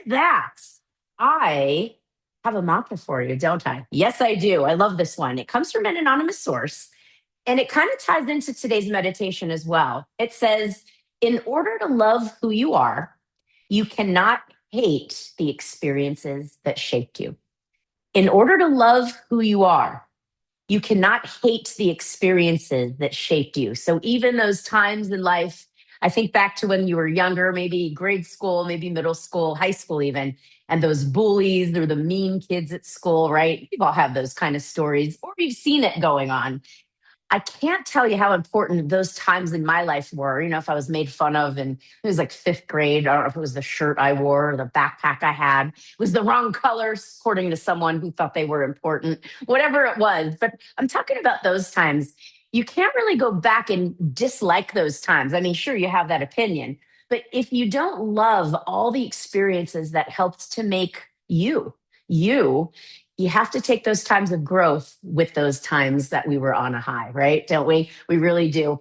that, I have a mantra for you, don't I? Yes, I do. I love this one. It comes from an anonymous source and it kind of ties into today's meditation as well. It says, in order to love who you are, you cannot hate the experiences that shaped you. In order to love who you are, you cannot hate the experiences that shaped you. So even those times in life, I think back to when you were younger, maybe grade school, maybe middle school, high school, even, and those bullies or the mean kids at school, right? We've all had those kind of stories, or you've seen it going on. I can't tell you how important those times in my life were. If I was made fun of and it was like fifth grade, I don't know if it was the shirt I wore or the backpack I had, it was the wrong colors, according to someone who thought they were important, whatever it was. But I'm talking about those times. You can't really go back and dislike those times. I mean, sure, you have that opinion, but if you don't love all the experiences that helped to make you, you have to take those times of growth with those times that we were on a high, right? Don't we? We really do.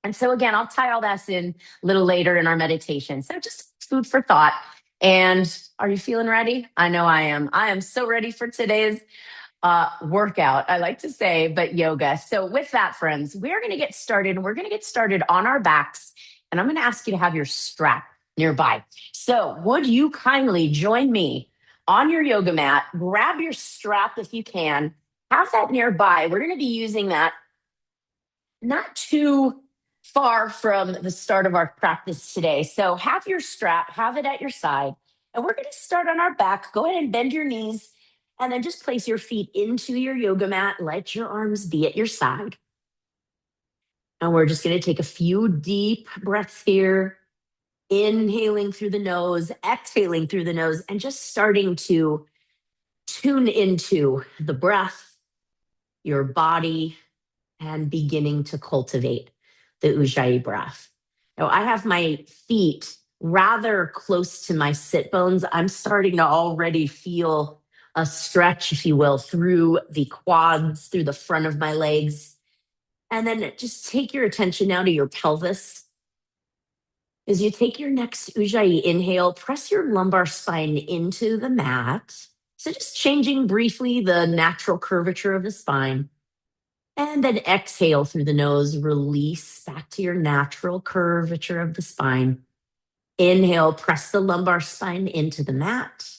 And so, again, I'll tie all that in a little later in our meditation. So, just food for thought. And are you feeling ready? I know I am. I am so ready for today's workout, I like to say, but yoga. So, with that, friends, we're going to get started. We're going to get started on our backs. And I'm going to ask you to have your strap nearby. So, would you kindly join me on your yoga mat? Grab your strap if you can. Have that nearby. We're going to be using that not too far from the start of our practice today. So, have your strap, have it at your side. And we're going to start on our back. Go ahead and bend your knees and then just place your feet into your yoga mat. Let your arms be at your side. And we're just going to take a few deep breaths here, inhaling through the nose, exhaling through the nose, and just starting to tune into the breath, your body, and beginning to cultivate the Ujjayi breath. Now, I have my feet rather close to my sit bones. I'm starting to already feel a stretch, if you will, through the quads, through the front of my legs. And then just take your attention now to your pelvis. As you take your next Ujjayi inhale, press your lumbar spine into the mat. So just changing briefly the natural curvature of the spine. And then exhale through the nose, release back to your natural curvature of the spine. Inhale, press the lumbar spine into the mat.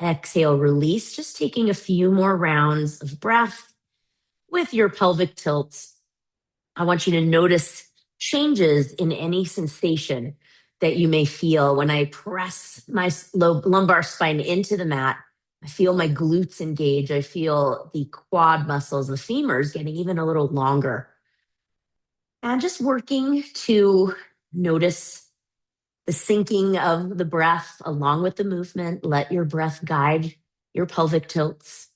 Exhale, release, just taking a few more rounds of breath with your pelvic tilt. I want you to notice changes in any sensation that you may feel when I press my lumbar spine into the mat. I feel my glutes engage. I feel the quad muscles, the femurs getting even a little longer. And just working to notice the sinking of the breath along with the movement. Let your breath guide your pelvic tilts.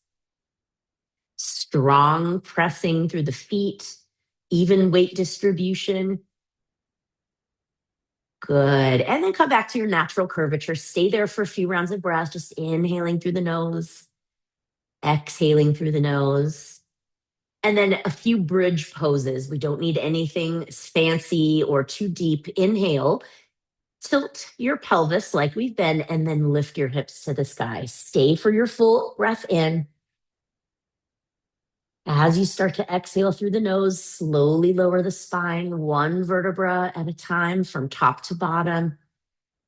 Strong pressing through the feet, even weight distribution. Good. And then come back to your natural curvature. Stay there for a few rounds of breath, just inhaling through the nose, exhaling through the nose. And then a few bridge poses. We don't need anything fancy or too deep. Inhale, tilt your pelvis like we've been, and then lift your hips to the sky. Stay for your full breath in. As you start to exhale through the nose, slowly lower the spine, one vertebra at a time from top to bottom,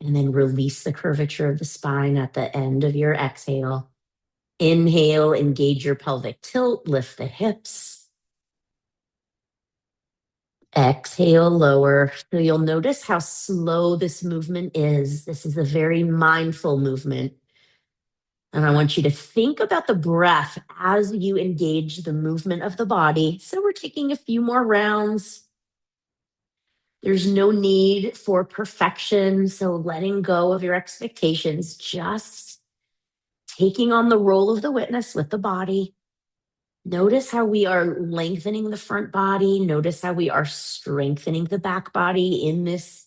and then release the curvature of the spine at the end of your exhale. Inhale, engage your pelvic tilt, lift the hips. Exhale, lower. So you'll notice how slow this movement is. This is a very mindful movement. And I want you to think about the breath as you engage the movement of the body. So we're taking a few more rounds. There's no need for perfection. So letting go of your expectations, just taking on the role of the witness with the body. Notice how we are lengthening the front body. Notice how we are strengthening the back body in this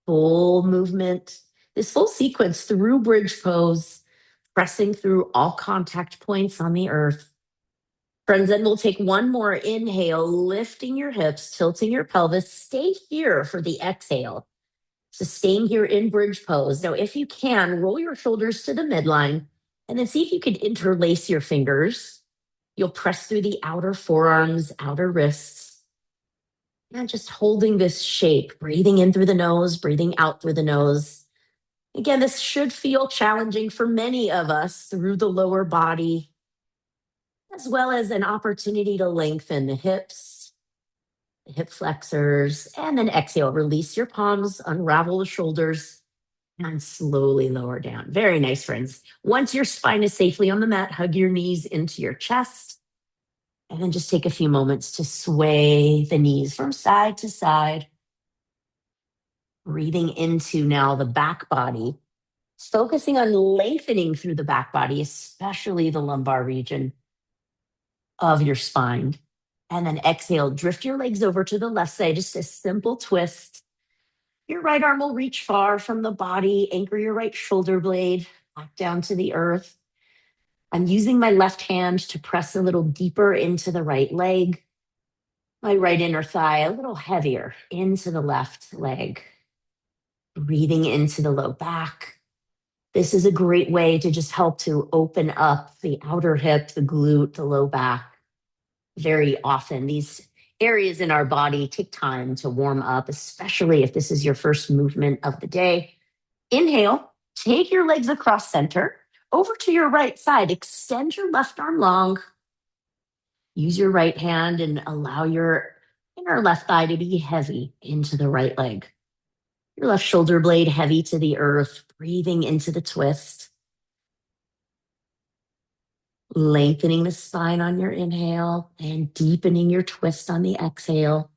full movement, this full sequence through bridge pose, pressing through all contact points on the earth. Friends, then we'll take one more inhale, lifting your hips, tilting your pelvis. Stay here for the exhale. So staying here in bridge pose. Now, if you can, roll your shoulders to the midline and then see if you could interlace your fingers. You'll press through the outer forearms, outer wrists, and just holding this shape, breathing in through the nose, breathing out through the nose. Again, this should feel challenging for many of us through the lower body, as well as an opportunity to lengthen the hips, the hip flexors, and then exhale. Release your palms, unravel the shoulders, and slowly lower down. Very nice, friends. Once your spine is safely on the mat, hug your knees into your chest, and then just take a few moments to sway the knees from side to side. Breathing into now the back body, focusing on lengthening through the back body, especially the lumbar region of your spine. And then exhale, drift your legs over to the left side, just a simple twist. Your right arm will reach far from the body, anchor your right shoulder blade back down to the earth. I'm using my left hand to press a little deeper into the right leg, my right inner thigh a little heavier into the left leg. Breathing into the low back. This is a great way to just help to open up the outer hip, the glute, the low back. Very often, these areas in our body take time to warm up, especially if this is your first movement of the day. Inhale, take your legs across center, over to your right side. Extend your left arm long. Use your right hand and allow your inner left thigh to be heavy into the right leg. Your left shoulder blade heavy to the earth, breathing into the twist. Lengthening the spine on your inhale and deepening your twist on the exhale.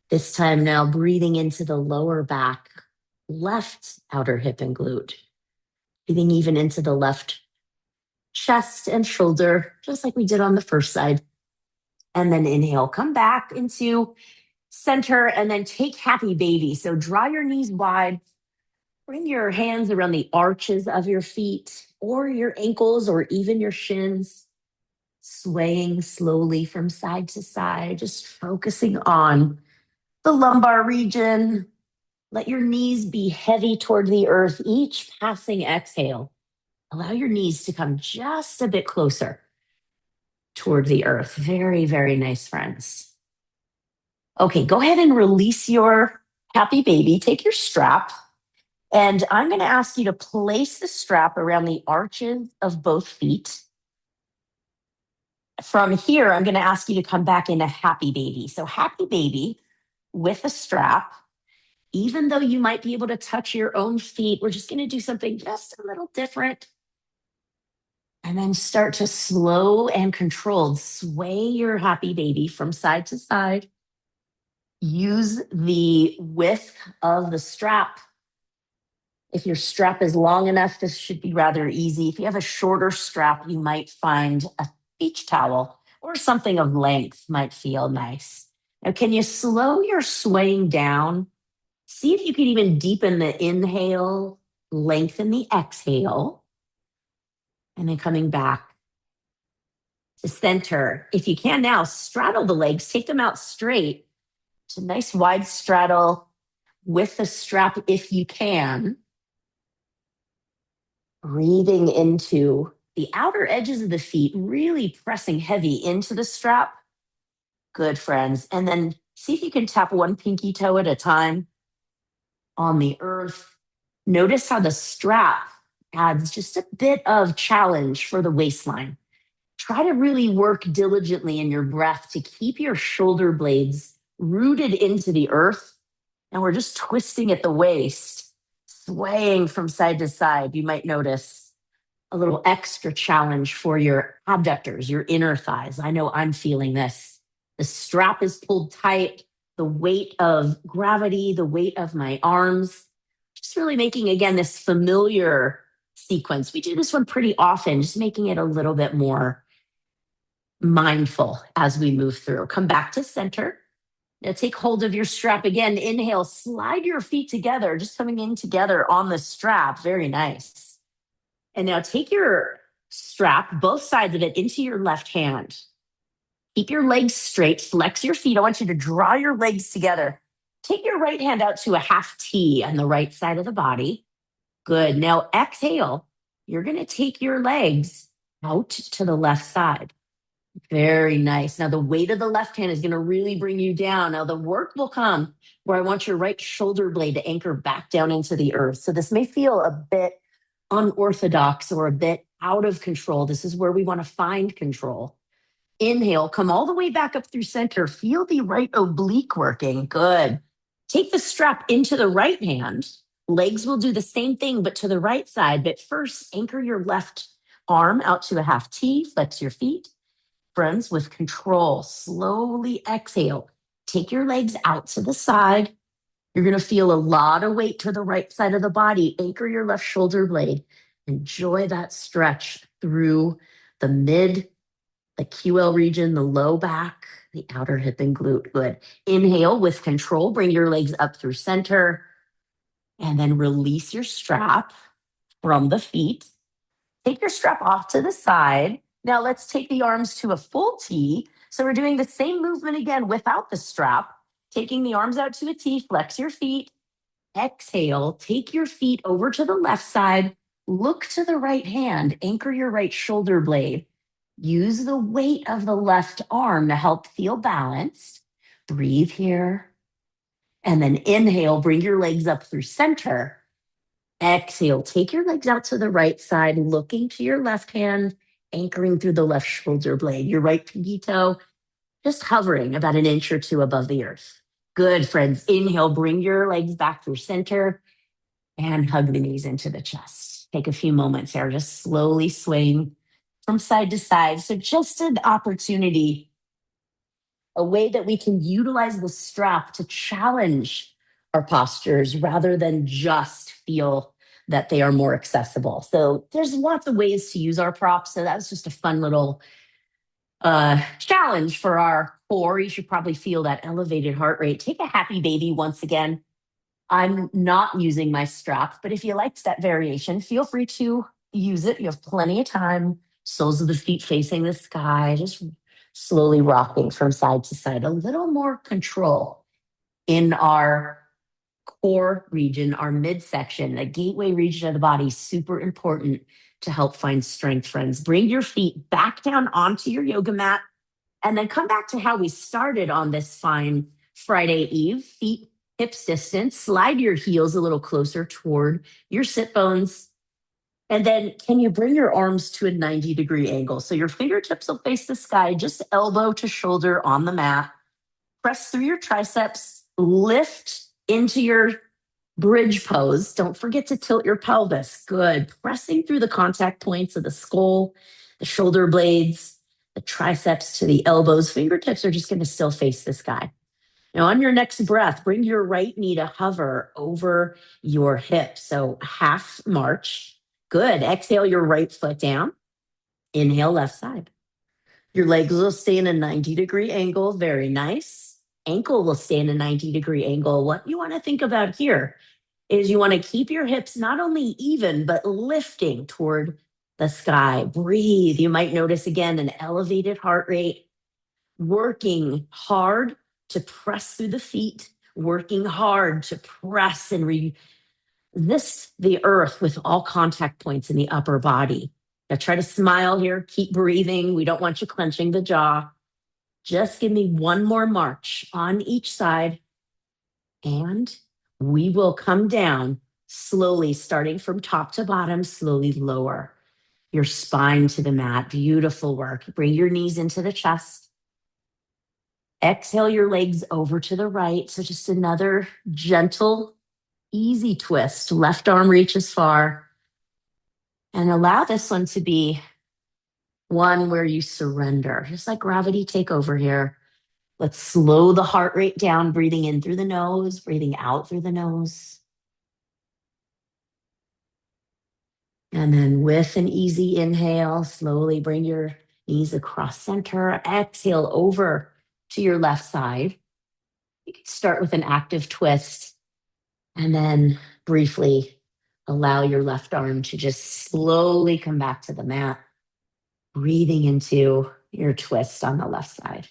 This time now breathing into the lower back, left outer hip and glute. Breathing even into the left chest and shoulder, just like we did on the first side. And then inhale, come back into center and then take happy baby. So draw your knees wide. Bring your hands around the arches of your feet or your ankles or even your shins, swaying slowly from side to side, just focusing on the lumbar region. Let your knees be heavy toward the earth, each passing exhale. Allow your knees to come just a bit closer toward the earth. Very, very nice, friends. Okay, go ahead and release your happy baby. Take your strap. And I'm going to ask you to place the strap around the arches of both feet. From here, I'm going to ask you to come back into happy baby. So happy baby with a strap. Even though you might be able to touch your own feet, we're just going to do something just a little different. And then start to slow and controlled sway your happy baby from side to side. Use the width of the strap. If your strap is long enough, this should be rather easy. If you have a shorter strap, you might find a beach towel or something of length might feel nice. Now, can you slow your swaying down? See if you can even deepen the inhale, lengthen the exhale, and then coming back to center. If you can now, straddle the legs, take them out straight. It's a nice wide straddle with the strap if you can. Breathing into the outer edges of the feet, really pressing heavy into the strap. Good, friends. And then see if you can tap one pinky toe at a time on the earth. Notice how the strap adds just a bit of challenge for the waistline. Try to really work diligently in your breath to keep your shoulder blades rooted into the earth. And we're just twisting at the waist, swaying from side to side. You might notice a little extra challenge for your abductors, your inner thighs. I know I'm feeling this. The strap is pulled tight, the weight of gravity, the weight of my arms, just really making, again, this familiar sequence. We do this one pretty often, just making it a little bit more mindful as we move through. Come back to center. Now take hold of your strap again. Inhale, slide your feet together, just coming in together on the strap. Very nice. And now take your strap, both sides of it, into your left hand. Keep your legs straight, flex your feet. I want you to draw your legs together. Take your right hand out to a half T on the right side of the body. Good. Now exhale. You're going to take your legs out to the left side. Very nice. Now, the weight of the left hand is going to really bring you down. Now, the work will come where I want your right shoulder blade to anchor back down into the earth. So, this may feel a bit unorthodox or a bit out of control. This is where we want to find control. Inhale, come all the way back up through center. Feel the right oblique working. Good. Take the strap into the right hand. Legs will do the same thing, but to the right side. But first, anchor your left arm out to a half T, flex your feet. Friends, with control, slowly exhale. Take your legs out to the side. You're going to feel a lot of weight to the right side of the body. Anchor your left shoulder blade. Enjoy that stretch through the mid, the QL region, the low back, the outer hip and glute. Good. Inhale with control. Bring your legs up through center. And then release your strap from the feet. Take your strap off to the side. Now let's take the arms to a full T. So we're doing the same movement again without the strap. Taking the arms out to a T, flex your feet. Exhale, take your feet over to the left side. Look to the right hand, anchor your right shoulder blade. Use the weight of the left arm to help feel balanced. Breathe here. And then inhale, bring your legs up through center. Exhale, take your legs out to the right side, looking to your left hand, anchoring through the left shoulder blade. Your right pinky toe just hovering about an inch or two above the earth. Good, friends. Inhale, bring your legs back through center and hug the knees into the chest. Take a few moments here, just slowly swaying from side to side. So just an opportunity, a way that we can utilize the strap to challenge our postures rather than just feel that they are more accessible. So there's lots of ways to use our props. So that was just a fun little challenge for our core. You should probably feel that elevated heart rate. Take a happy baby once again. I'm not using my strap, but if you liked that variation, feel free to use it. You have plenty of time. Soles of the feet facing the sky, just slowly rocking from side to side. A little more control in our core region, our midsection, the gateway region of the body, super important to help find strength, friends. Bring your feet back down onto your yoga mat and then come back to how we started on this fine Friday Eve. Feet hips distance, slide your heels a little closer toward your sit bones. And then can you bring your arms to a 90-degree angle? So your fingertips will face the sky, just elbow to shoulder on the mat. Press through your triceps, lift into your bridge pose. Don't forget to tilt your pelvis. Good. Pressing through the contact points of the skull, the shoulder blades, the triceps to the elbows. Fingertips are just going to still face the sky. Now, on your next breath, bring your right knee to hover over your hip. So half march. Good. Exhale your right foot down. Inhale left side. Your legs will stay in a 90-degree angle. Very nice. Ankle will stay in a 90-degree angle. What you want to think about here is you want to keep your hips not only even, but lifting toward the sky. Breathe. You might notice again an elevated heart rate. Working hard to press through the feet, working hard to press and resist the earth with all contact points in the upper body. Now try to smile here, keep breathing. We don't want you clenching the jaw. Just give me one more march on each side, and we will come down slowly, starting from top to bottom, slowly lower your spine to the mat. Beautiful work. Bring your knees into the chest. Exhale your legs over to the right. So just another gentle, easy twist. Left arm reaches far. And allow this one to be one where you surrender. Just let gravity take over here. Let's slow the heart rate down, breathing in through the nose, breathing out through the nose. And then with an easy inhale, slowly bring your knees across center. Exhale over to your left side. You can start with an active twist and then briefly allow your left arm to just slowly come back to the mat, breathing into your twist on the left side.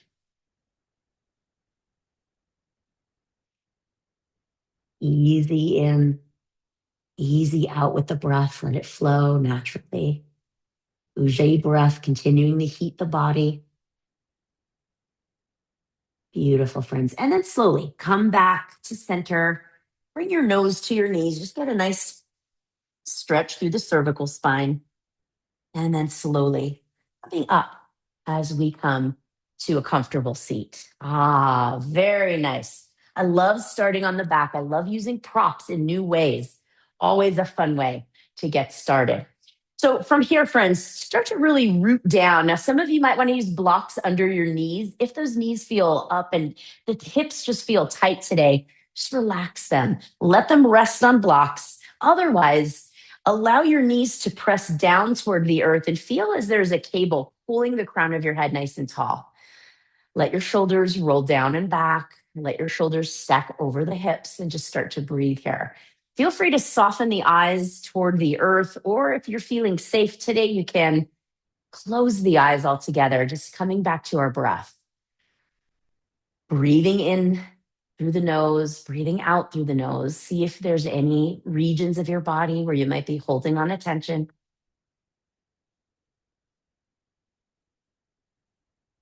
Easy in, easy out with the breath. Let it flow naturally. Ujjayi breath, continuing to heat the body. Beautiful, friends. And then slowly come back to center. Bring your nose to your knees. Just get a nice stretch through the cervical spine. And then slowly coming up as we come to a comfortable seat. Ah, very nice. I love starting on the back. I love using props in new ways. Always a fun way to get started. So from here, friends, start to really root down. Now, some of you might want to use blocks under your knees. If those knees feel up and the hips just feel tight today, just relax them. Let them rest on blocks. Otherwise, allow your knees to press down toward the earth and feel as there's a cable pulling the crown of your head nice and tall. Let your shoulders roll down and back. Let your shoulders stack over the hips and just start to breathe here. Feel free to soften the eyes toward the earth, or if you're feeling safe today, you can close the eyes altogether, just coming back to our breath. Breathing in through the nose, breathing out through the nose. See if there's any regions of your body where you might be holding on attention.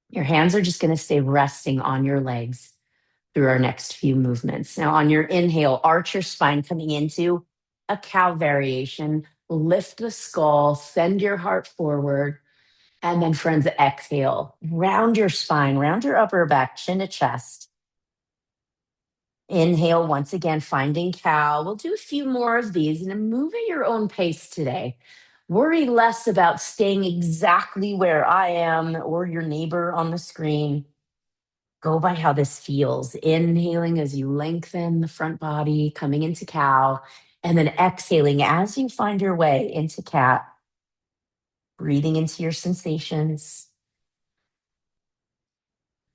Your hands are just going to stay resting on your legs through our next few movements. Now, on your inhale, arch your spine coming into a cow variation. Lift the skull, send your heart forward. And then, friends, exhale. Round your spine, round your upper back, chin to chest. Inhale once again, finding cow. We'll do a few more of these and then move at your own pace today. Worry less about staying exactly where I am or your neighbor on the screen. Go by how this feels. Inhaling as you lengthen the front body, coming into cow, and then exhaling as you find your way into cat. Breathing into your sensations.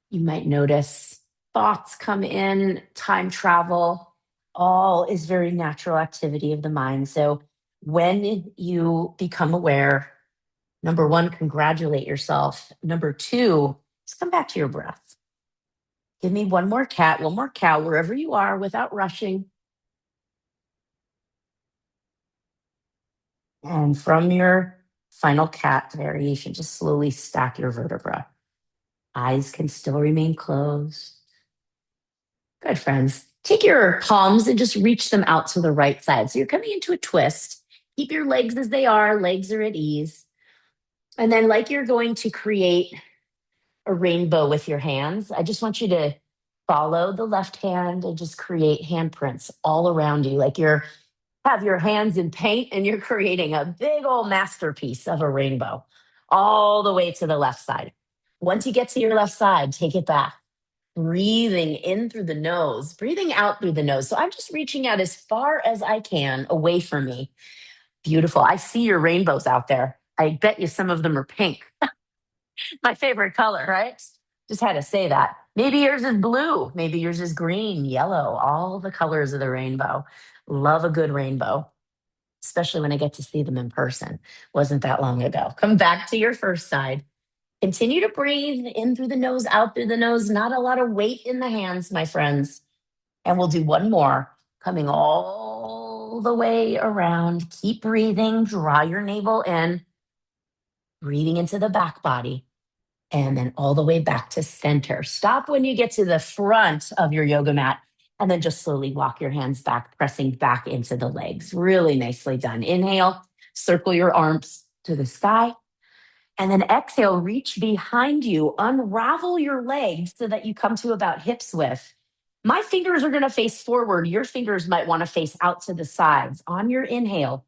You might notice thoughts come in, time travel, all is very natural activity of the mind. So when you become aware, number one, congratulate yourself. Number two, just come back to your breath. Give me one more cat, one more cow, wherever you are without rushing. And from your final cat variation, just slowly stack your vertebra. Eyes can still remain closed. Good, friends. Take your palms and just reach them out to the right side. So you're coming into a twist. Keep your legs as they are, legs are at ease. And then, like you're going to create a rainbow with your hands, I just want you to follow the left hand and just create handprints all around you. Like you're have your hands in paint and you're creating a big old masterpiece of a rainbow all the way to the left side. Once you get to your left side, take it back. Breathing in through the nose, breathing out through the nose. So I'm just reaching out as far as I can away from me. Beautiful. I see your rainbows out there. I bet you some of them are pink. My favorite color, right? Just had to say that. Maybe yours is blue. Maybe yours is green, yellow, all the colors of the rainbow. Love a good rainbow, especially when I get to see them in person. Wasn't that long ago. Come back to your first side. Continue to breathe in through the nose, out through the nose. Not a lot of weight in the hands, my friends. And we'll do one more, coming all the way around. Keep breathing. Draw your navel in, breathing into the back body, and then all the way back to center. Stop when you get to the front of your yoga mat, and then just slowly walk your hands back, pressing back into the legs. Really nicely done. Inhale, circle your arms to the sky. And then exhale, reach behind you, unravel your legs so that you come to about hips width. My fingers are going to face forward. Your fingers might want to face out to the sides. On your inhale,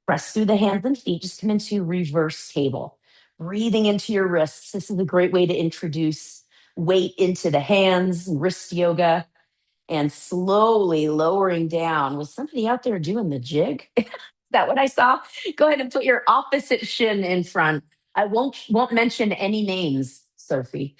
press through the hands and feet, just come into reverse table. Breathing into your wrists. This is a great way to introduce weight into the hands, wrist yoga, and slowly lowering down. Was somebody out there doing the jig? Is that what I saw? Go ahead and put your opposite shin in front. I won't mention any names, Sophie.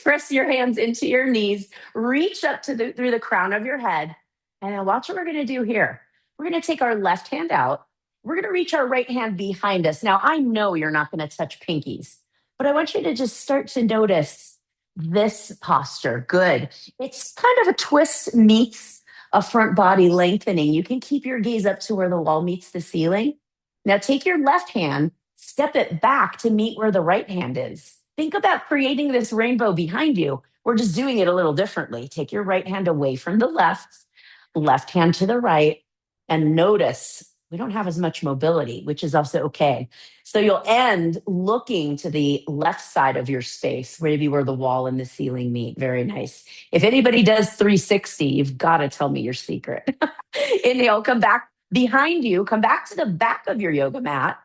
Press your hands into your knees, reach up to through the crown of your head, and then watch what we're going to do here. We're going to take our left hand out. We're going to reach our right hand behind us. Now, I know you're not going to touch pinkies, but I want you to just start to notice this posture. Good. It's kind of a twist meets a front body lengthening. You can keep your gaze up to where the wall meets the ceiling. Now take your left hand, step it back to meet where the right hand is. Think about creating this rainbow behind you. We're just doing it a little differently. Take your right hand away from the left hand to the right, and notice we don't have as much mobility, which is also okay. So you'll end looking to the left side of your space, maybe where the wall and the ceiling meet. Very nice. If anybody does 360, you've got to tell me your secret. Inhale, come back behind you, come back to the back of your yoga mat.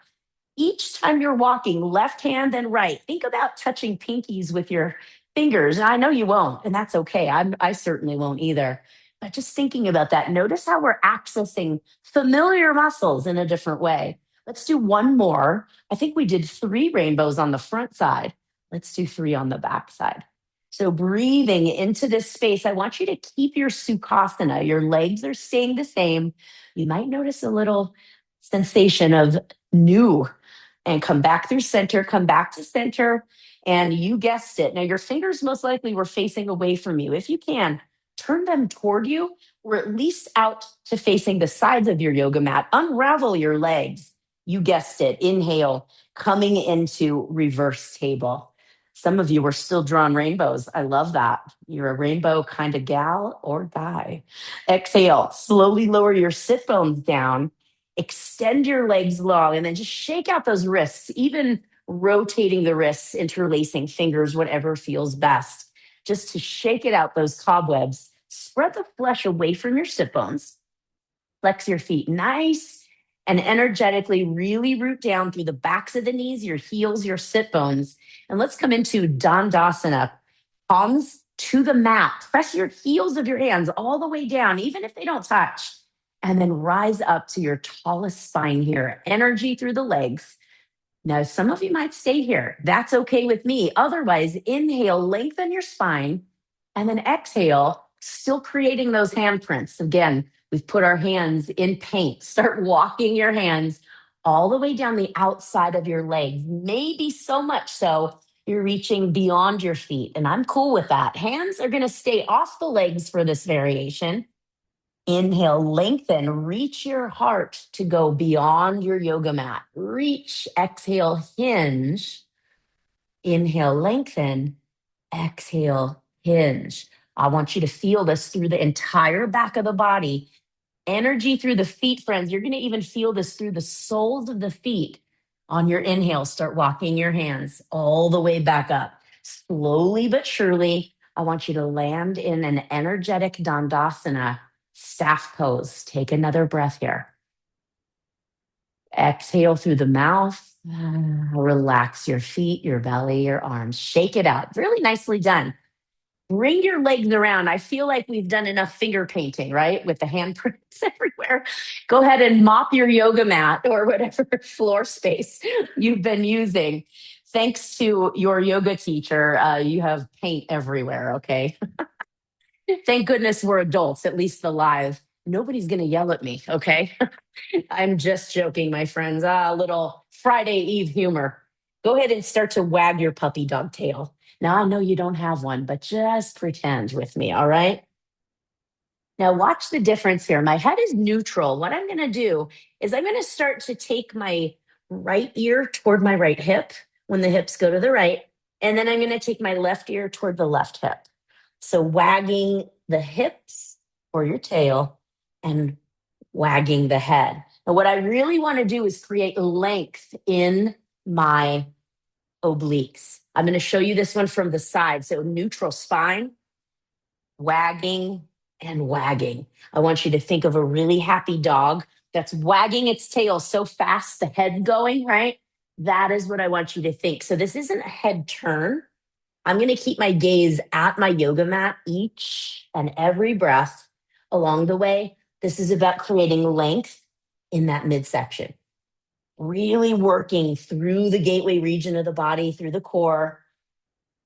Each time you're walking, left hand, then right. Think about touching pinkies with your fingers. And I know you won't, and that's okay. I certainly won't either. But just thinking about that, notice how we're accessing familiar muscles in a different way. Let's do one more. I think we did 3 rainbows on the front side. Let's do 3 on the back side. So breathing into this space, I want you to keep your Sukhasana. Your legs are staying the same. You might notice a little sensation of new, and come back through center, come back to center. And you guessed it. Now, your fingers most likely were facing away from you. If you can, turn them toward you or at least out to facing the sides of your yoga mat. Unravel your legs. You guessed it. Inhale, coming into reverse table. Some of you are still drawing rainbows. I love that. You're a rainbow kind of gal or guy. Exhale, slowly lower your sit bones down. Extend your legs long and then just shake out those wrists, even rotating the wrists, interlacing fingers, whatever feels best, just to shake it out, those cobwebs. Spread the flesh away from your sit bones. Flex your feet nice and energetically really root down through the backs of the knees, your heels, your sit bones. And let's come into Dandasana. Palms to the mat. Press your heels of your hands all the way down, even if they don't touch. And then rise up to your tallest spine here. Energy through the legs. Now, some of you might stay here. That's okay with me. Otherwise, inhale, lengthen your spine, and then exhale, still creating those handprints. Again, we've put our hands in paint. Start walking your hands all the way down the outside of your legs, maybe so much so you're reaching beyond your feet. And I'm cool with that. Hands are going to stay off the legs for this variation. Inhale, lengthen, reach your heart to go beyond your yoga mat. Reach, exhale, hinge. Inhale, lengthen, exhale, hinge. I want you to feel this through the entire back of the body. Energy through the feet, friends. You're going to even feel this through the soles of the feet. On your inhale, start walking your hands all the way back up. Slowly but surely, I want you to land in an energetic Dandasana staff pose. Take another breath here. Exhale through the mouth. Relax your feet, your belly, your arms. Shake it out. Really nicely done. Bring your legs around. I feel like we've done enough finger painting, right? With the handprints everywhere. Go ahead and mop your yoga mat or whatever floor space you've been using. Thanks to your yoga teacher, you have paint everywhere, okay? Thank goodness we're adults, at least alive. Nobody's going to yell at me, okay? I'm just joking, my friends. A little Friday Eve humor. Go ahead and start to wag your puppy dog tail. Now, I know you don't have one, but just pretend with me, all right? Now, watch the difference here. My head is neutral. What I'm going to do is I'm going to start to take my right ear toward my right hip when the hips go to the right. And then I'm going to take my left ear toward the left hip. So wagging the hips or your tail and wagging the head. And what I really want to do is create length in my obliques. I'm going to show you this one from the side. So neutral spine, wagging and wagging. I want you to think of a really happy dog that's wagging its tail so fast, the head going, right? That is what I want you to think. So this isn't a head turn. I'm going to keep my gaze at my yoga mat each and every breath along the way. This is about creating length in that midsection. Really working through the gateway region of the body, through the core.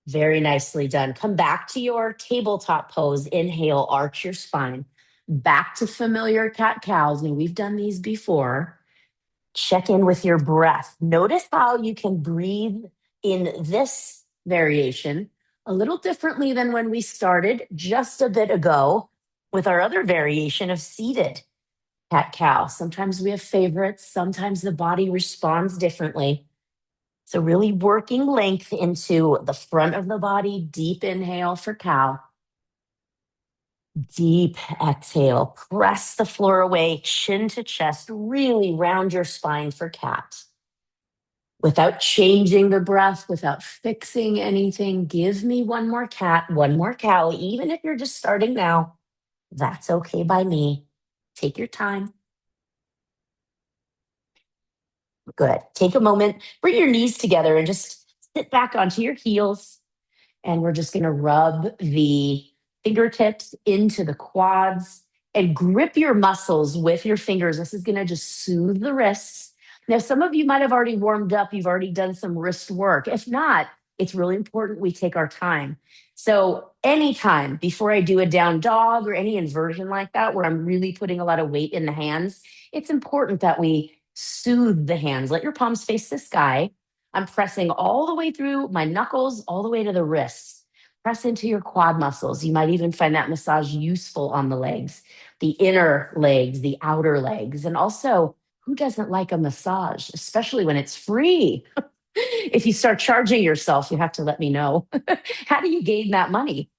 Very nicely done. Come back to your tabletop pose. Inhale, arch your spine. Back to familiar cat-cows. Now, we've done these before. Check in with your breath. Notice how you can breathe in this variation a little differently than when we started just a bit ago. with our other variation of seated cat cow. Sometimes we have favorites, sometimes the body responds differently. So, really working length into the front of the body, deep inhale for cow, deep exhale. Press the floor away, chin to chest, really round your spine for cat. Without changing the breath, without fixing anything, give me one more cat, one more cow, even if you're just starting now. That's okay by me. Take your time. Good. Take a moment, bring your knees together and just sit back onto your heels. And we're just going to rub the fingertips into the quads and grip your muscles with your fingers. This is going to just soothe the wrists. Now, some of you might have already warmed up. You've already done some wrist work. If not, it's really important we take our time. So, anytime before I do a down dog or any inversion like that, where I'm really putting a lot of weight in the hands, it's important that we soothe the hands. Let your palms face the sky. I'm pressing all the way through my knuckles, all the way to the wrists. Press into your quad muscles. You might even find that massage useful on the legs, the inner legs, the outer legs. And also, who doesn't like a massage, especially when it's free? If you start charging yourself, you have to let me know. How do you gain that money?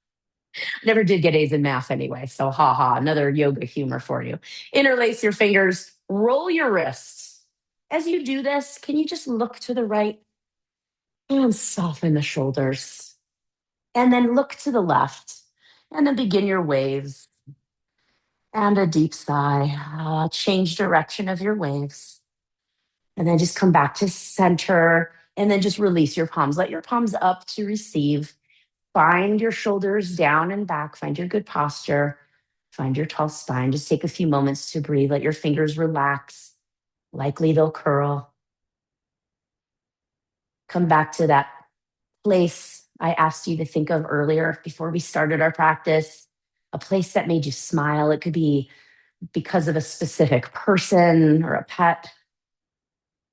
Never did get A's in math anyway. So, ha ha, another yoga humor for you. Interlace your fingers, roll your wrists. As you do this, can you just look to the right and soften the shoulders? And then look to the left. And then begin your waves. And a deep sigh. Change direction of your waves. And then just come back to center. And then just release your palms. Let your palms up to receive. Find your shoulders down and back. Find your good posture. Find your tall spine. Just take a few moments to breathe. Let your fingers relax. Likely they'll curl. Come back to that place I asked you to think of earlier before we started our practice, a place that made you smile. It could be because of a specific person or a pet,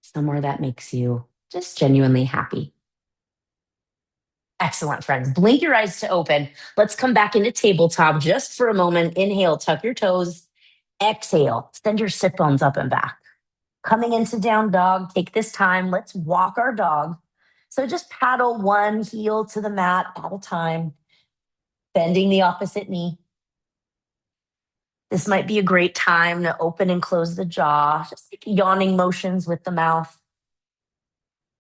somewhere that makes you just genuinely happy. Excellent, friends. Blink your eyes to open. Let's come back into tabletop just for a moment. Inhale, tuck your toes. Exhale, send your sit bones up and back. Coming into down dog, take this time. Let's walk our dog. So just paddle one heel to the mat at a time, bending the opposite knee. This might be a great time to open and close the jaw, just like yawning motions with the mouth.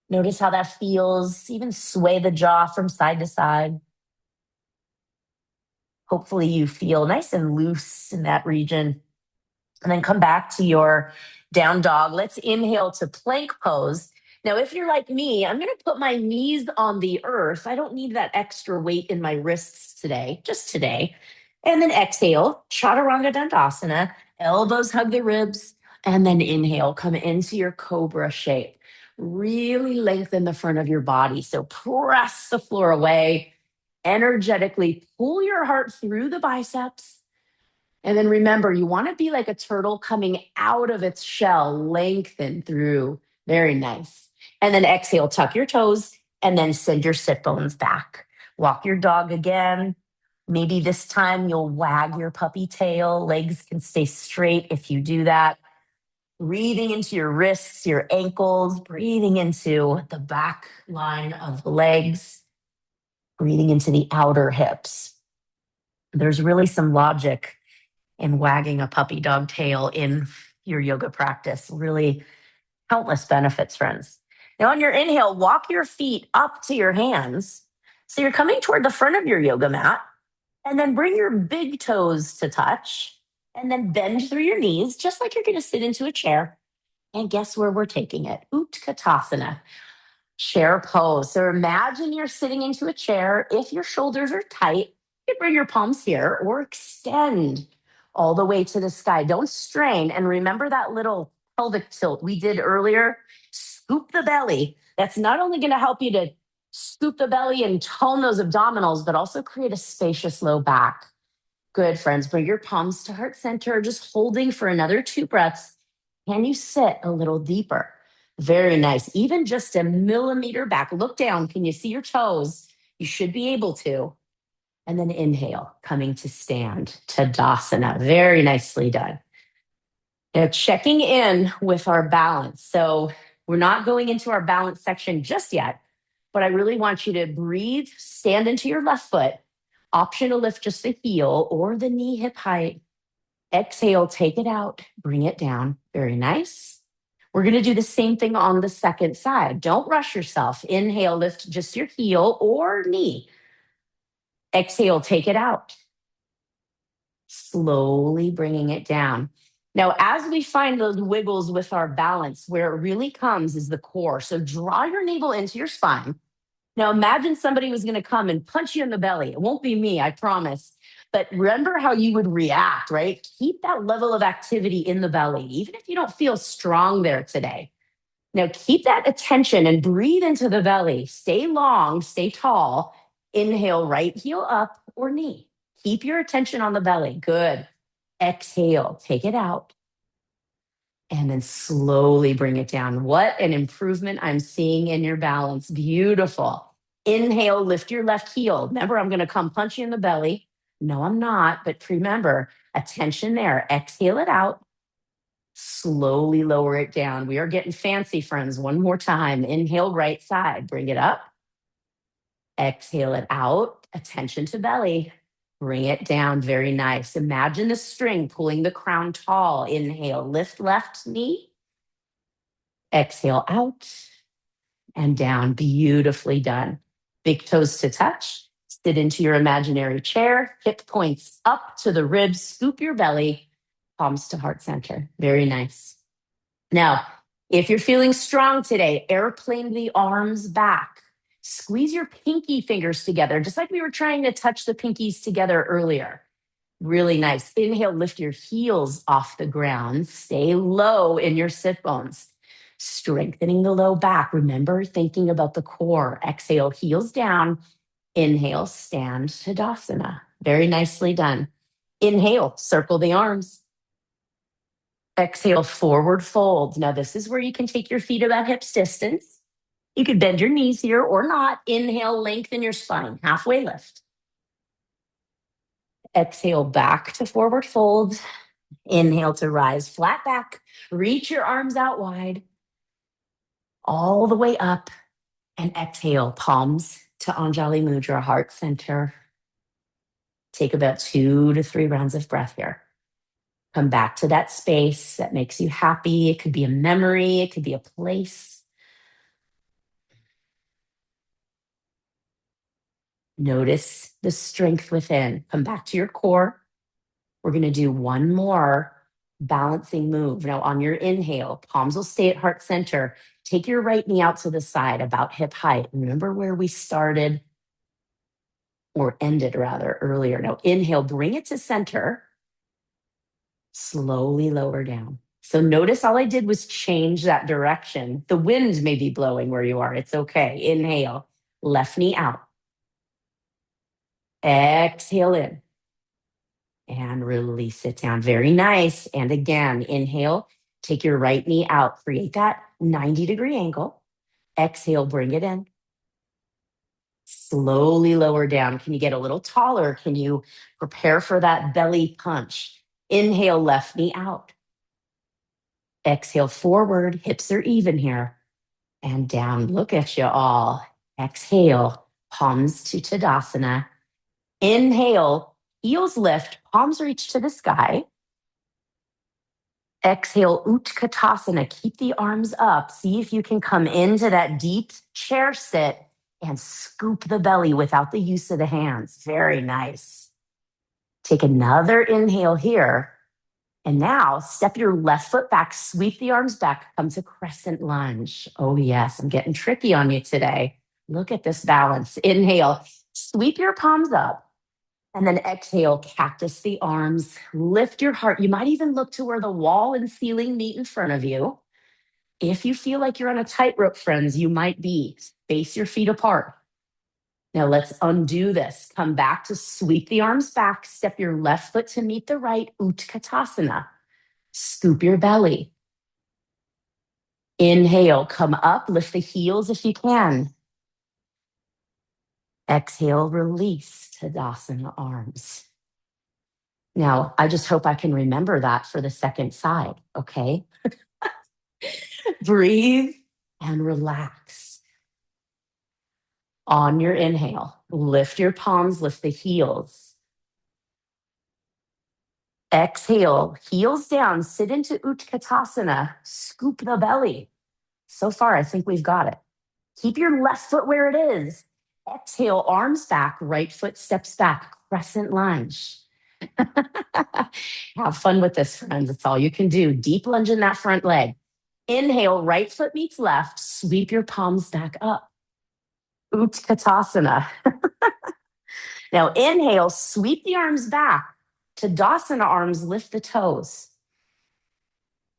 Notice how that feels. Even sway the jaw from side to side. Hopefully, you feel nice and loose in that region. And then come back to your down dog. Let's inhale to plank pose. Now, if you're like me, I'm going to put my knees on the earth. I don't need that extra weight in my wrists today, just today. And then exhale, chaturanga dandasana, elbows hug the ribs, and then inhale, come into your cobra shape. Really lengthen the front of your body. So press the floor away, energetically pull your heart through the biceps. And then remember, you want to be like a turtle coming out of its shell, lengthen through. Very nice. And then exhale, tuck your toes, and then send your sit bones back. Walk your dog again. Maybe this time you'll wag your puppy tail. Legs can stay straight if you do that. Breathing into your wrists, your ankles, breathing into the back line of the legs, breathing into the outer hips. There's really some logic in wagging a puppy dog tail in your yoga practice. Really countless benefits, friends. Now, on your inhale, walk your feet up to your hands. So you're coming toward the front of your yoga mat, and then bring your big toes to touch, and then bend through your knees, just like you're going to sit into a chair. And guess where we're taking it? Utkatasana. Chair pose. So imagine you're sitting into a chair. If your shoulders are tight, you can bring your palms here or extend all the way to the sky. Don't strain. And remember that little pelvic tilt we did earlier? Scoop the belly. That's not only going to help you to scoop the belly and tone those abdominals, but also create a spacious low back. Good, friends. Bring your palms to heart center, just holding for another 2 breaths. Can you sit a little deeper? Very nice. Even just a millimeter back. Look down. Can you see your toes? You should be able to. And then inhale, coming to stand, Tadasana. Very nicely done. Now, checking in with our balance. So, we're not going into our balance section just yet, but I really want you to breathe, stand into your left foot. Option to lift just the heel or the knee hip height. Exhale, take it out, bring it down. Very nice. We're going to do the same thing on the second side. Don't rush yourself. Inhale, lift just your heel or knee. Exhale, take it out. Slowly bringing it down. Now, as we find those wiggles with our balance, where it really comes is the core. So draw your navel into your spine. Now, imagine somebody was going to come and punch you in the belly. It won't be me, I promise. But remember how you would react, right? Keep that level of activity in the belly, even if you don't feel strong there today. Now, keep that attention and breathe into the belly. Stay long, stay tall. Inhale, right heel up or knee. Keep your attention on the belly. Good. Exhale, take it out. And then slowly bring it down. What an improvement I'm seeing in your balance. Beautiful. Inhale, lift your left heel. Remember, I'm going to come punch you in the belly. No, I'm not, but remember, attention there. Exhale it out. Slowly lower it down. We are getting fancy, friends. One more time. Inhale, right side. Bring it up. Exhale it out. Attention to belly. Bring it down. Very nice. Imagine the string pulling the crown tall. Inhale, lift left knee. Exhale out and down. Beautifully done. Big toes to touch. Sit into your imaginary chair. Hip points up to the ribs. Scoop your belly. Palms to heart center. Very nice. Now, if you're feeling strong today, airplane the arms back. Squeeze your pinky fingers together, just like we were trying to touch the pinkies together earlier. Really nice. Inhale, lift your heels off the ground. Stay low in your sit bones. Strengthening the low back. Remember, thinking about the core. Exhale, heels down. Inhale, stand Tadasana. Very nicely done. Inhale, circle the arms. Exhale, forward fold. Now, this is where you can take your feet about hips distance. You could bend your knees here or not. Inhale, lengthen your spine. Halfway lift. Exhale, back to forward fold. Inhale to rise flat back. Reach your arms out wide. All the way up. And exhale, palms to Anjali Mudra, heart center. Take about 2 to 3 rounds of breath here. Come back to that space that makes you happy. It could be a memory. It could be a place. Notice the strength within. Come back to your core. We're going to do one more balancing move. Now, on your inhale, palms will stay at heart center. Take your right knee out to the side, about hip height. Remember where we started or ended rather earlier. Now, inhale, bring it to center. Slowly lower down. So notice all I did was change that direction. The wind may be blowing where you are. It's okay. Inhale, left knee out. Exhale in. And release it down. Very nice. And again, inhale, take your right knee out. Create that 90-degree angle. Exhale, bring it in. Slowly lower down. Can you get a little taller? Can you prepare for that belly punch? Inhale, left knee out. Exhale, forward. Hips are even here. And down. Look at you all. Exhale, palms to Tadasana. Inhale, heels lift, palms reach to the sky. Exhale, Utkatasana. Keep the arms up. See if you can come into that deep chair sit and scoop the belly without the use of the hands. Very nice. Take another inhale here. And now step your left foot back, sweep the arms back, come to crescent lunge. Oh, yes, I'm getting tricky on you today. Look at this balance. Inhale, sweep your palms up. And then exhale, cactus the arms, lift your heart. You might even look to where the wall and ceiling meet in front of you. If you feel like you're on a tightrope, friends, you might be. Space your feet apart. Now let's undo this. Come back to sweep the arms back. Step your left foot to meet the right, Utkatasana. Scoop your belly. Inhale, come up, lift the heels if you can. Exhale, release Tadasana arms. Now, I just hope I can remember that for the second side, okay? Breathe and relax. On your inhale, lift your palms, lift the heels. Exhale, heels down, sit into Utkatasana, scoop the belly. So far, I think we've got it. Keep your left foot where it is. Exhale, arms back, right foot steps back, crescent lunge. Have fun with this, friends. It's all you can do. Deep lunge in that front leg. Inhale, right foot meets left, sweep your palms back up. Utkatasana. Now inhale, sweep the arms back. Tadasana arms, lift the toes.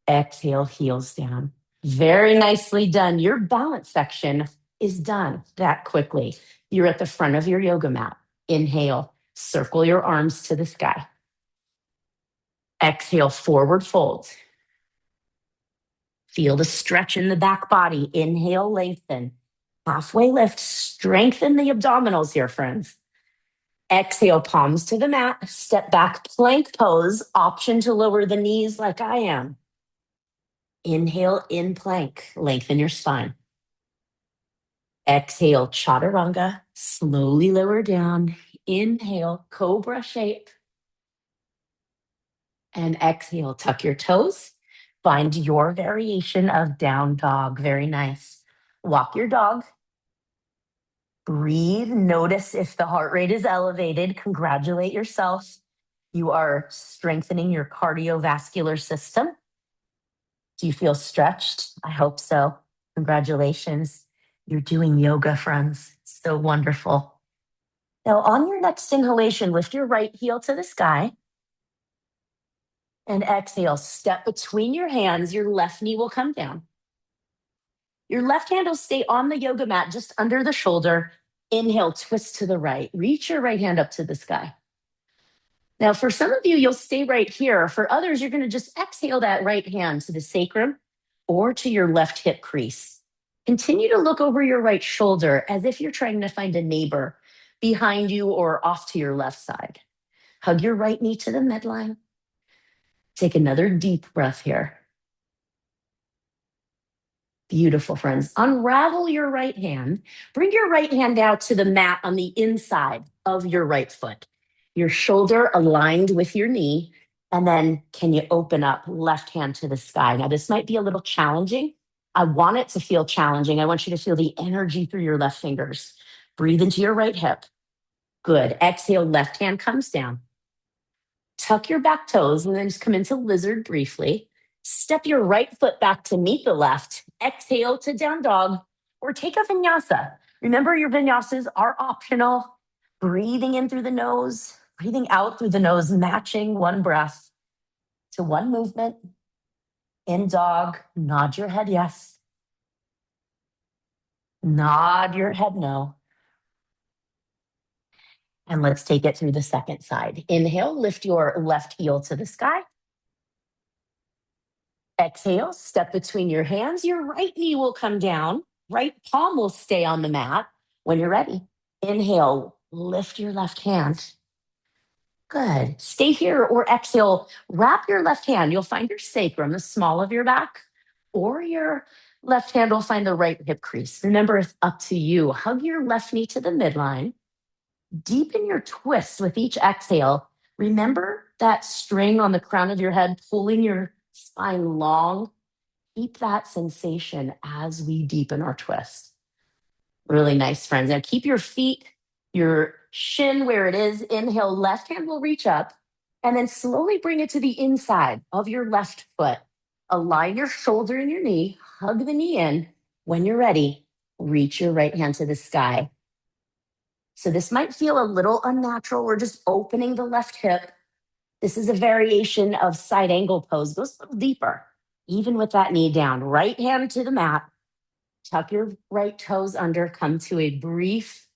Exhale, heels down. Very nicely done. Your balance section is done that quickly. You're at the front of your yoga mat. Inhale, circle your arms to the sky. Exhale, forward fold. Feel the stretch in the back body. Inhale, lengthen. Halfway lift, strengthen the abdominals here, friends. Exhale, palms to the mat, step back, plank pose, option to lower the knees like I am. Inhale, in plank, lengthen your spine. Exhale, chaturanga, slowly lower down. Inhale, cobra shape. And exhale, tuck your toes. Find your variation of down dog. Very nice. Walk your dog. Breathe. Notice if the heart rate is elevated. Congratulate yourself. You are strengthening your cardiovascular system. Do you feel stretched? I hope so. Congratulations. You're doing yoga, friends. So wonderful. Now, on your next inhalation, lift your right heel to the sky. And exhale, step between your hands. Your left knee will come down. Your left hand will stay on the yoga mat just under the shoulder. Inhale, twist to the right. Reach your right hand up to the sky. Now, for some of you, you'll stay right here. For others, you're going to just exhale that right hand to the sacrum or to your left hip crease. Continue to look over your right shoulder as if you're trying to find a neighbor behind you or off to your left side. Hug your right knee to the midline. Take another deep breath here. Beautiful, friends. Unravel your right hand. Bring your right hand out to the mat on the inside of your right foot. Your shoulder aligned with your knee. And then can you open up left hand to the sky? Now, this might be a little challenging. I want it to feel challenging. I want you to feel the energy through your left fingers. Breathe into your right hip. Good. Exhale, left hand comes down. Tuck your back toes and then just come into lizard briefly. Step your right foot back to meet the left. Exhale to down dog or take a vinyasa. Remember, your vinyasas are optional. Breathing in through the nose, breathing out through the nose, matching one breath to one movement. In dog, nod your head yes. Nod your head no. And let's take it through the second side. Inhale, lift your left heel to the sky. Exhale, step between your hands. Your right knee will come down. Right palm will stay on the mat when you're ready. Inhale, lift your left hand. Good. Stay here or exhale, wrap your left hand. You'll find your sacrum, the small of your back, or your left hand will find the right hip crease. Remember, it's up to you. Hug your left knee to the midline. Deepen your twist with each exhale. Remember that string on the crown of your head pulling your spine long. Keep that sensation as we deepen our twist. Really nice, friends. Now keep your feet, your shin where it is. Inhale, left hand will reach up and then slowly bring it to the inside of your left foot. Align your shoulder and your knee, hug the knee in. When you're ready, reach your right hand to the sky. So this might feel a little unnatural. We're just opening the left hip. This is a variation of side angle pose. Goes a little deeper, even with that knee down. Right hand to the mat. Tuck your right toes under. Come to a brief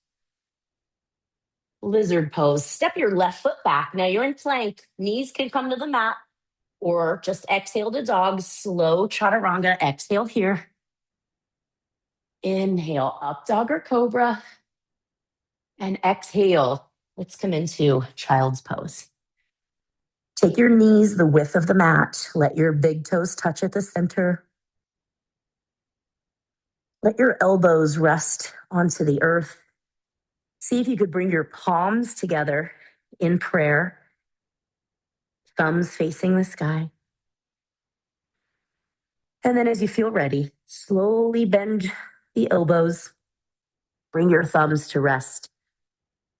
lizard pose. Step your left foot back. Now you're in plank. Knees can come to the mat or just exhale to dog. Slow chaturanga. Exhale here. Inhale, up dog or cobra. And exhale. Let's come into child's pose. Take your knees the width of the mat. Let your big toes touch at the center. Let your elbows rest onto the earth. See if you could bring your palms together in prayer, thumbs facing the sky. And then as you feel ready, slowly bend the elbows. Bring your thumbs to rest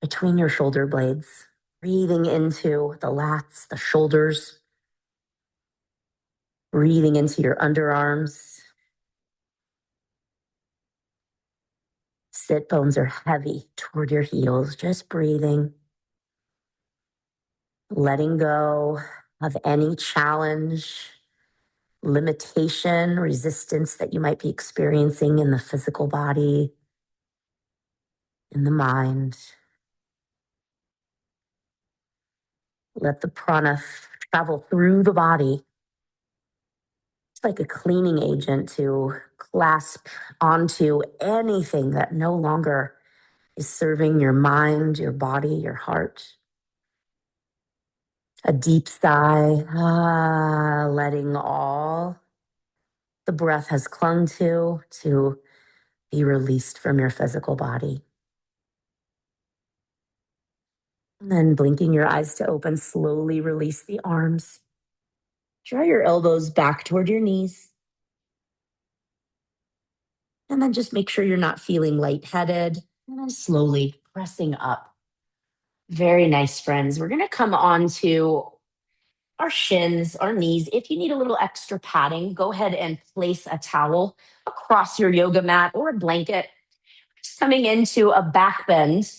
between your shoulder blades, breathing into the lats, the shoulders, breathing into your underarms. Sit bones are heavy toward your heels, just breathing, letting go of any challenge, limitation, resistance that you might be experiencing in the physical body, in the mind. Let the prana travel through the body. It's like a cleaning agent to clasp onto anything that no longer is serving your mind, your body, your heart. A deep sigh, letting all the breath has clung to be released from your physical body. And then blinking your eyes to open, slowly release the arms. Draw your elbows back toward your knees. And then just make sure you're not feeling lightheaded. And then slowly pressing up. Very nice, friends. We're going to come on to our shins, our knees. If you need a little extra padding, go ahead and place a towel across your yoga mat or a blanket. Just coming into a back bend.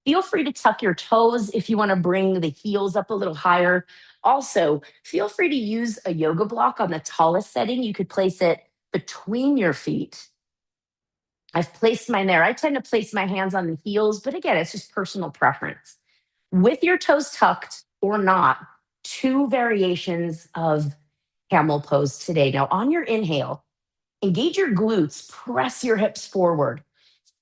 Feel free to tuck your toes if you want to bring the heels up a little higher. Also, feel free to use a yoga block on the tallest setting. You could place it between your feet. I've placed mine there. I tend to place my hands on the heels, but again, it's just personal preference. With your toes tucked or not, two variations of camel pose today. Now, on your inhale, engage your glutes, press your hips forward.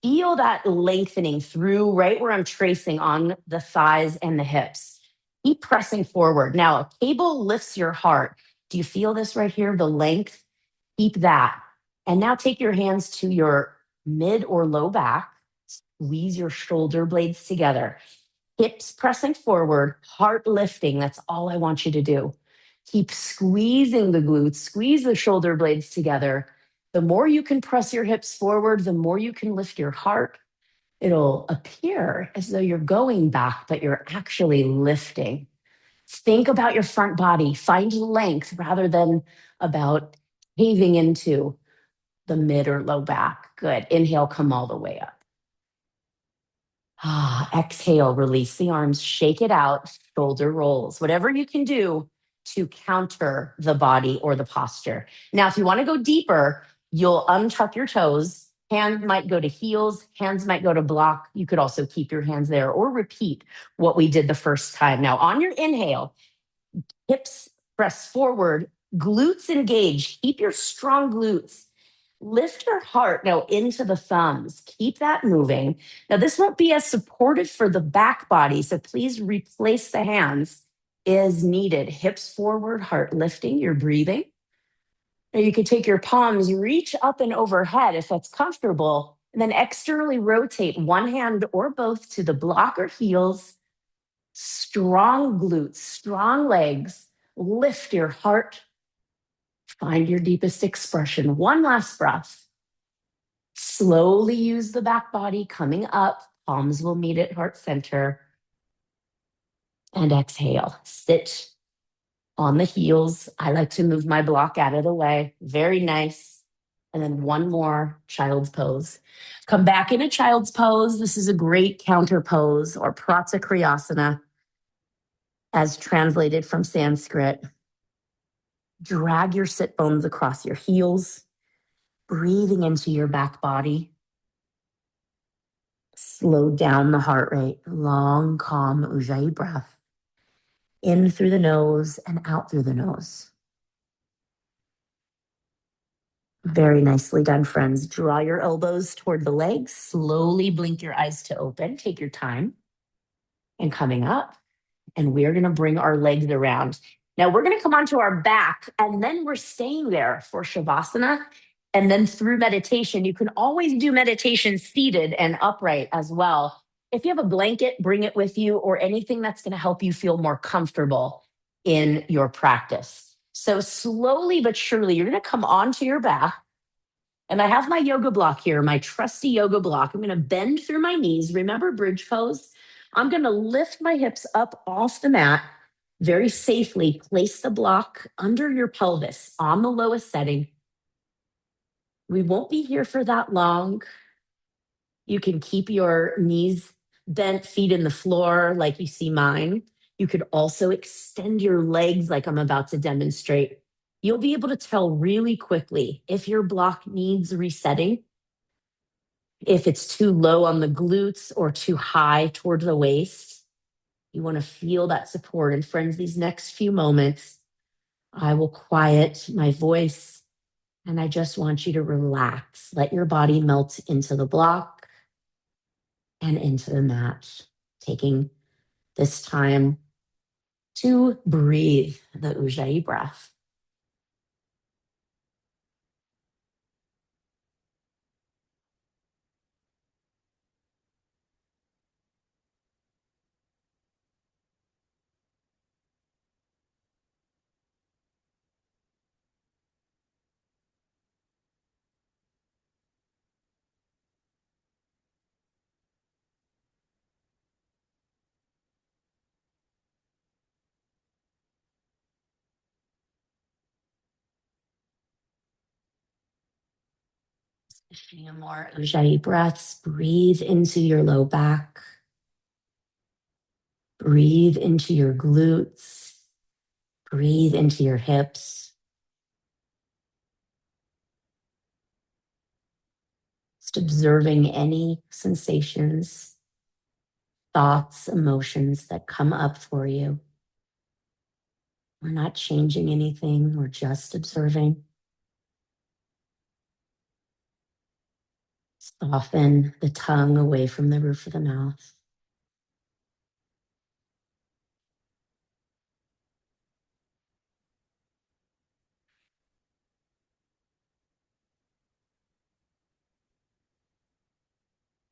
Feel that lengthening through right where I'm tracing on the thighs and the hips. Keep pressing forward. Now, a cable lifts your heart. Do you feel this right here? The length? Keep that. And now take your hands to your mid or low back. Squeeze your shoulder blades together. Hips pressing forward, heart lifting. That's all I want you to do. Keep squeezing the glutes, squeeze the shoulder blades together. The more you can press your hips forward, the more you can lift your heart. It'll appear as though you're going back, but you're actually lifting. Think about your front body. Find length rather than about caving into the mid or low back. Good. Inhale, come all the way up. Exhale, release the arms, shake it out, shoulder rolls, whatever you can do to counter the body or the posture. Now, if you want to go deeper, you'll untuck your toes. Hands might go to heels, hands might go to block. You could also keep your hands there or repeat what we did the first time. Now, on your inhale, hips press forward, glutes engage. Keep your strong glutes. Lift your heart now into the thumbs. Keep that moving. Now, this won't be as supportive for the back body, so please replace the hands as needed. Hips forward, heart lifting, you're breathing. Now, you could take your palms, reach up and overhead if that's comfortable, and then externally rotate one hand or both to the block or heels. Strong glutes, strong legs. Lift your heart. Find your deepest expression. One last breath. Slowly use the back body coming up. Palms will meet at heart center. And exhale. Sit on the heels. I like to move my block out of the way. Very nice. And then one more child's pose. Come back in a child's pose. This is a great counter pose or Pratyakriasana as translated from Sanskrit. Drag your sit bones across your heels, breathing into your back body. Slow down the heart rate. Long, calm Ujjayi breath. In through the nose and out through the nose. Very nicely done, friends. Draw your elbows toward the legs. Slowly blink your eyes to open. Take your time. And coming up, and we're going to bring our legs around. Now we're going to come onto our back, and then we're staying there for Shavasana. And then through meditation, you can always do meditation seated and upright as well. If you have a blanket, bring it with you, or anything that's going to help you feel more comfortable in your practice. So slowly but surely, you're going to come onto your back. And I have my yoga block here, my trusty yoga block. I'm going to bend through my knees. Remember bridge pose? I'm going to lift my hips up off the mat very safely. Place the block under your pelvis on the lowest setting. We won't be here for that long. You can keep your knees bent, feet in the floor like you see mine. You could also extend your legs like I'm about to demonstrate. You'll be able to tell really quickly if your block needs resetting, if it's too low on the glutes or too high toward the waist. You want to feel that support. And friends, these next few moments, I will quiet my voice and I just want you to relax. Let your body melt into the block and into the mat, taking this time to breathe the Ujjayi breath. A few more Ujjayi breaths. Breathe into your low back. Breathe into your glutes. Breathe into your hips. Just observing any sensations, thoughts, emotions that come up for you. We're not changing anything, we're just observing. Soften the tongue away from the roof of the mouth.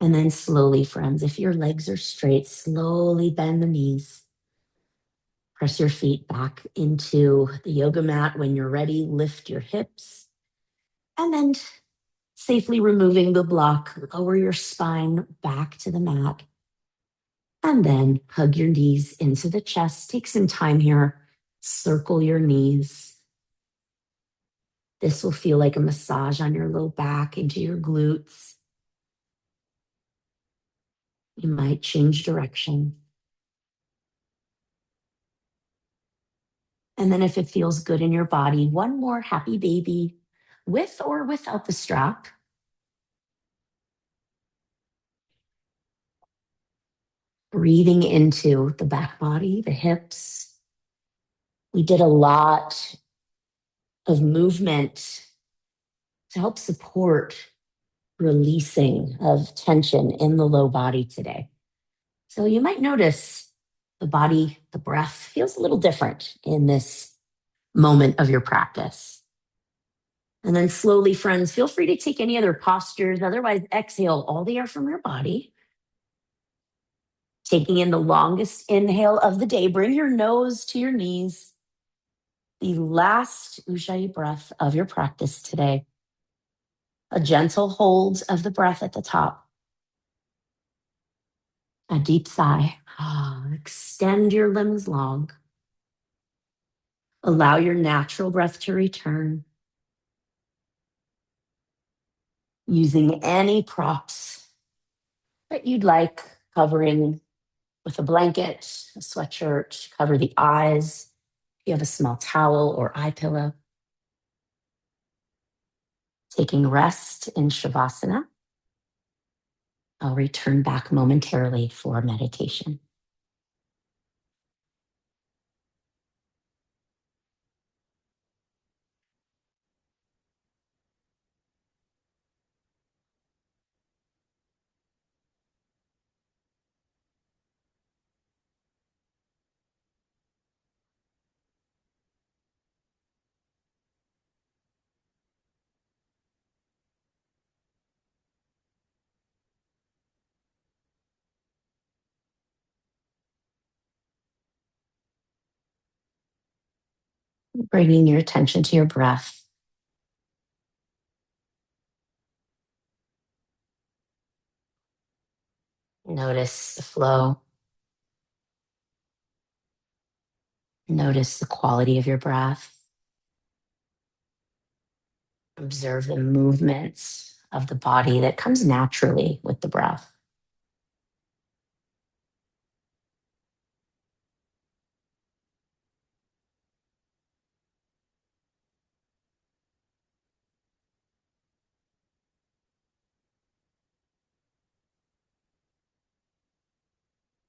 And then slowly, friends, if your legs are straight, slowly bend the knees. Press your feet back into the yoga mat. When you're ready, lift your hips. And then safely removing the block, lower your spine back to the mat. And then hug your knees into the chest. Take some time here. Circle your knees. This will feel like a massage on your low back into your glutes. You might change direction. And then if it feels good in your body, one more happy baby with or without the strap. Breathing into the back body, the hips. We did a lot of movement to help support releasing of tension in the low body today. So you might notice the body, the breath feels a little different in this moment of your practice. And then slowly, friends, feel free to take any other postures. Otherwise, exhale all the air from your body. Taking in the longest inhale of the day. Bring your nose to your knees. The last Ujjayi breath of your practice today. A gentle hold of the breath at the top. A deep sigh. Extend your limbs long. Allow your natural breath to return. Using any props that you'd like, covering with a blanket, a sweatshirt, cover the eyes. If you have a small towel or eye pillow. Taking rest in Shavasana. I'll return back momentarily for meditation. Bringing your attention to your breath. Notice the flow. Notice the quality of your breath. Observe the movements of the body that comes naturally with the breath.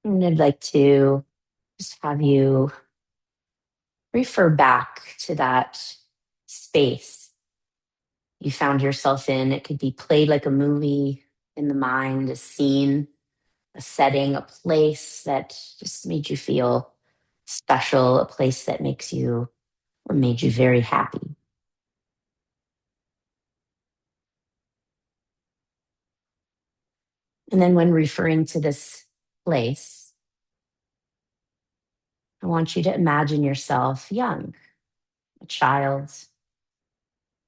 And I'd like to just have you refer back to that space you found yourself in. It could be played like a movie in the mind, a scene, a setting, a place that just made you feel special, a place that makes you or made you very happy. And then when referring to this place, I want you to imagine yourself young, a child,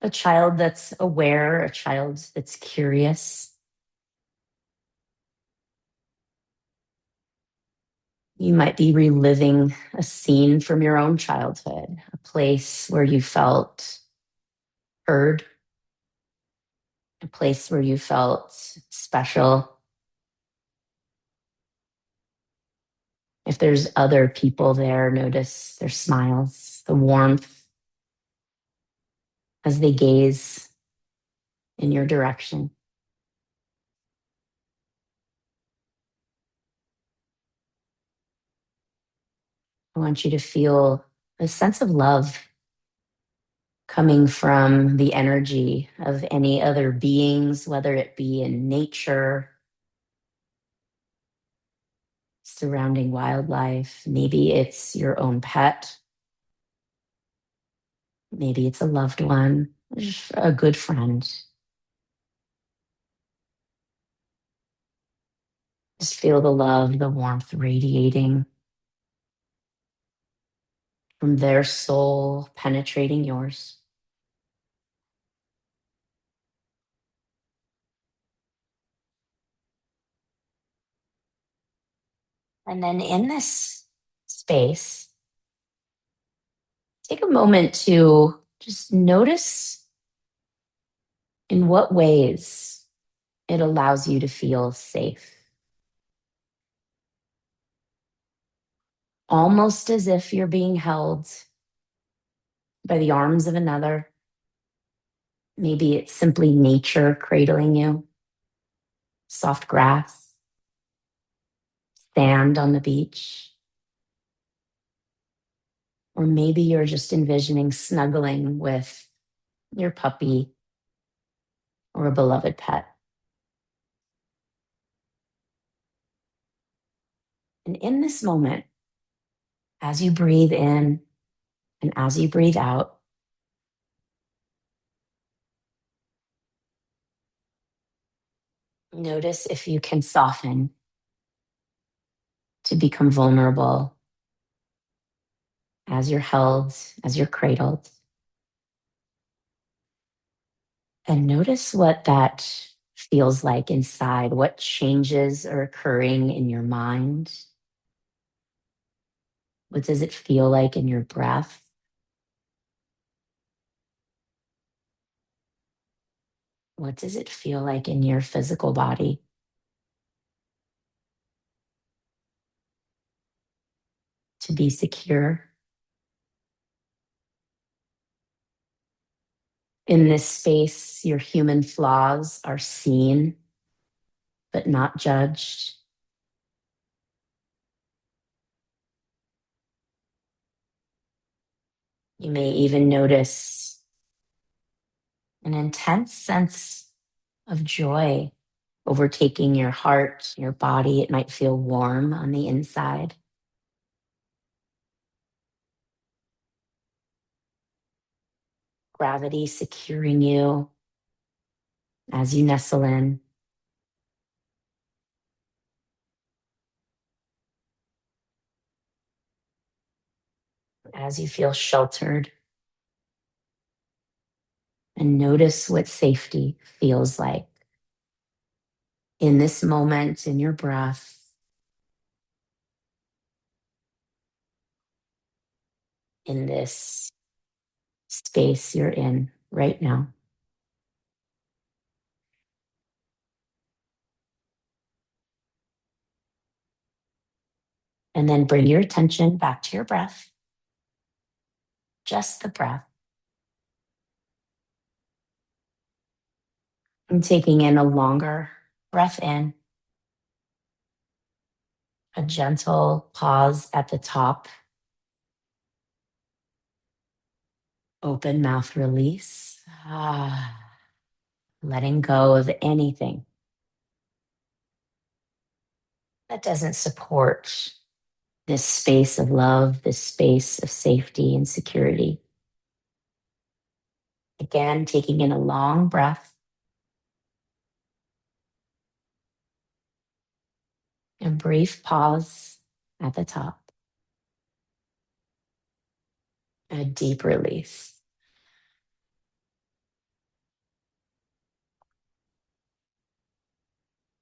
a child that's aware, a child that's curious. You might be reliving a scene from your own childhood, a place where you felt heard, a place where you felt special. If there's other people there, notice their smiles, the warmth as they gaze in your direction. I want you to feel a sense of love coming from the energy of any other beings, whether it be in nature, surrounding wildlife. Maybe it's your own pet. Maybe it's a loved one, just a good friend. Just feel the love, the warmth radiating from their soul, penetrating yours. And then in this space, take a moment to just notice in what ways it allows you to feel safe. Almost as if you're being held by the arms of another. Maybe it's simply nature cradling you, soft grass, sand on the beach. Or maybe you're just envisioning snuggling with your puppy or a beloved pet. And in this moment, as you breathe in and as you breathe out, notice if you can soften to become vulnerable as you're held, as you're cradled. And notice what that feels like inside, what changes are occurring in your mind. What does it feel like in your breath? What does it feel like in your physical body? To be secure. In this space, your human flaws are seen, but not judged. You may even notice an intense sense of joy overtaking your heart, your body. It might feel warm on the inside. Gravity securing you as you nestle in, as you feel sheltered And notice what safety feels like in this moment, in your breath, in this space you're in right now. And then bring your attention back to your breath, just the breath. And taking in a longer breath in, a gentle pause at the top, open mouth release, letting go of anything that doesn't support this space of love, this space of safety and security. Again, taking in a long breath and brief pause at the top. A deep release.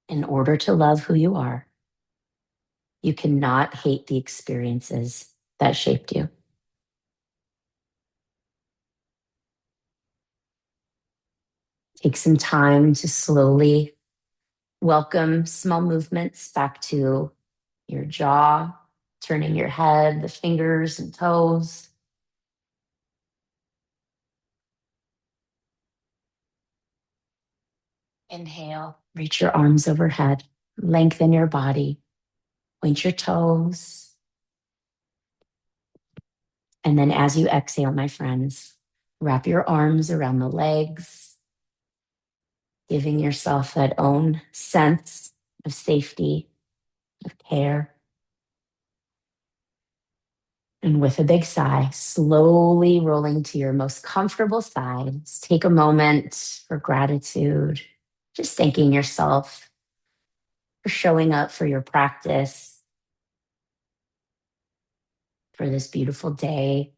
In order to love who you are, you cannot hate the experiences that shaped you. Take some time to slowly welcome small movements back to your jaw, turning your head, the fingers and toes. Inhale, reach your arms overhead, lengthen your body, point your toes. And then as you exhale, my friends, wrap your arms around the legs, giving yourself that own sense of safety, of care. And with a big sigh, slowly rolling to your most comfortable sides, take a moment for gratitude, just thanking yourself for showing up for your practice, for this beautiful day,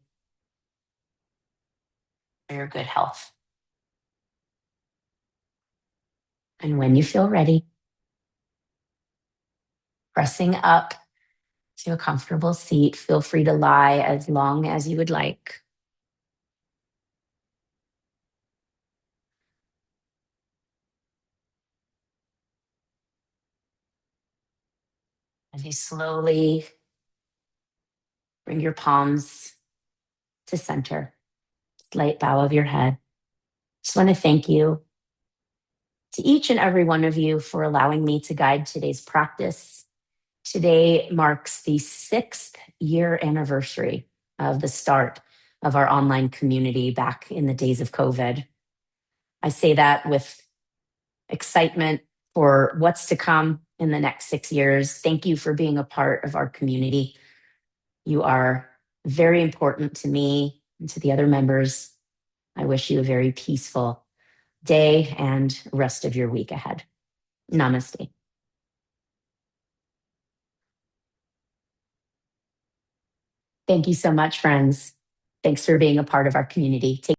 for your good health. And when you feel ready, pressing up to a comfortable seat, feel free to lie as long as you would like. As you slowly bring your palms to center, slight bow of your head. Just want to thank you to each and every one of you for allowing me to guide today's practice. Today marks the 6th year anniversary of the start of our online community back in the days of COVID. I say that with excitement for what's to come in the next 6 years. Thank you for being a part of our community. You are very important to me and to the other members. I wish you a very peaceful day and rest of your week ahead. Namaste. Thank you so much, friends. Thanks for being a part of our community. Take